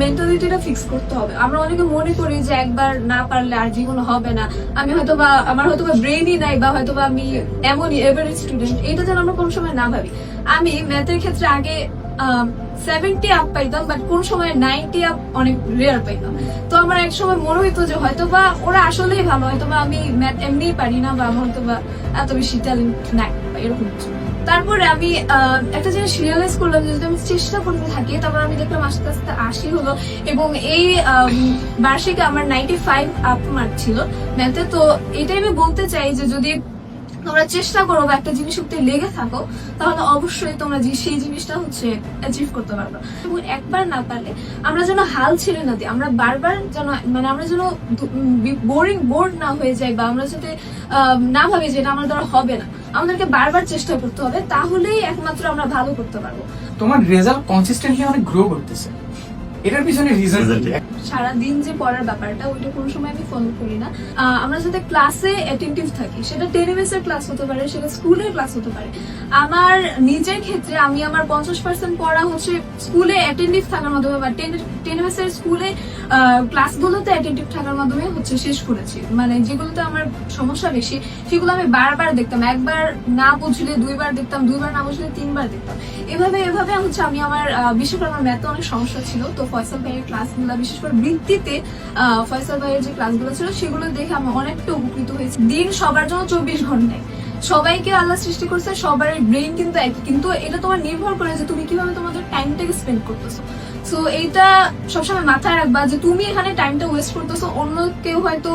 মেন্টালিটিটা fix করতে হবে। আমরা অনেকে মনে করি যে একবার না পারলে আর জীবনে হবে না, আমি হয়তোবা আমার হয়তোবা ব্রেনই নাই, বা হয়তোবা আমি এমনই এভারেজ স্টুডেন্ট, এটা যেন আমরা কোনো সময় না ভাবি। আমি ম্যাথের ক্ষেত্রে আগে 70 আপ পাইতাম, বাট কোন সময় 90 আপ অনেক রেয়ার পাইতাম। তো আমার এক সময় মনে হইতো যে হয়তোবা ওরা আসলেই ভালো, হয়তোবা আমি ম্যাথ এমনিই পারি না, বা আমার হয়তোবা এত বেশি ট্যালেন্ট নাই বা এরকম কিছু। তারপরে আমি একটা জিনিস রিয়েলাইজ করলাম যে যদি আমি চেষ্টা করতে থাকি, তারপর আমি দেখলাম আস্তে আস্তে 80 হলো, এবং এই বার্ষিকে আমার 95 আপ মার্ক ছিল ম্যাথে। তো এটাই আমি বলতে চাই যে যদি তোমরা চেষ্টা করো বা একটা জিনিস করতে লেগে থাকো, তাহলে অবশ্যই তোমরা সেই জিনিসটা অ্যাচিভ করতে পারবে। এবং একবার না পারলে আমরা যেন হাল ছেড়ে না দিই, আমরা বারবার যেন আমরা যেন বোর্ড না হয়ে যাই, বা আমরা যাতে না ভাবি যে এটা আমার দ্বারা হবে না। আমাদেরকে বারবার চেষ্টা করতে হবে, তাহলেই একমাত্র আমরা ভালো করতে পারবো। তোমার রেজাল্ট কনসিস্টেন্টলি অনেক গ্রো করতেছে, এটার পিছনে রিজন সারাদিন যে পড়ার ব্যাপারটা ওইটা কোনো সময় আমি ফলো করি না। আমরা যাতে ক্লাসে অ্যাটেন্টিভ থাকি, সেটা 10 MS এর ক্লাস হতে পারে, সেটা স্কুলের ক্লাস হতে পারে। আমার নিজের ক্ষেত্রে আমি আমার 50% পড়া হচ্ছে স্কুলে অ্যাটেন্টিভ থাকার মাধ্যমে, বা 10 MS এর স্কুলে ক্লাসগুলোতে অ্যাটেন্টিভ থাকার মাধ্যমে হচ্ছে শেষ করেছি। মানে যেগুলোতে আমার সমস্যা বেশি সেগুলো আমি বারবার দেখতাম, একবার না বুঝলে 2বার দেখতাম, 2বার না বুঝলে 3বার দেখতাম। এভাবে হচ্ছে আমি আমার বিশেষ করে আমার ম্যাথে অনেক সমস্যা ছিল। তো ফয়সাল ভাইয়ের ক্লাসগুলো, বিশেষ করে বৃত্তিতে ফয়সাল ভাইয়ের যে ক্লাসগুলো ছিল সেগুলো দেখে আমি অনেকটা উপকৃত হয়েছি। দিন সবার জন্য 24 ঘন্টায়, সবাইকে আল্লাহ সৃষ্টি করছে, সবার ব্রেইন কিন্তু একই, কিন্তু এটা তোমার নির্ভর করে যে তুমি কিভাবে তোমাদের টাইমটাকে স্পেন্ড করতেছো। সো এইটা সবসময় মাথায় রাখবা যে তুমি এখানে টাইমটা ওয়েস্ট করতেছো, অন্য কেউ হয়তো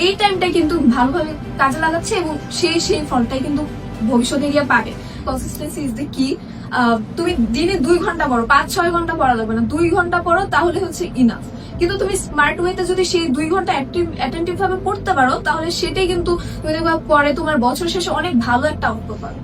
এই টাইমটা কিন্তু ভালোভাবে কাজে লাগাচ্ছে, এবং সেই ফলটাই কিন্তু ভবিষ্যতে গিয়ে পাবে। কনসিস্টেন্সি ইজ দ্য কি। তুমি দিনে 2 ঘন্টা পড়ো, 5-6 ঘন্টা পড়া লাগবে না, 2 ঘন্টা পড়ো, তাহলে হচ্ছে ইনাফ। কিন্তু তুমি স্মার্ট ওয়েতে যদি সেই 2 ঘন্টা অ্যাটেন্টিভ ভাবে পড়তে পারো, তাহলে সেটাই কিন্তু পরে তোমার বছর শেষে অনেক ভালো একটা আউটপুট পাবে।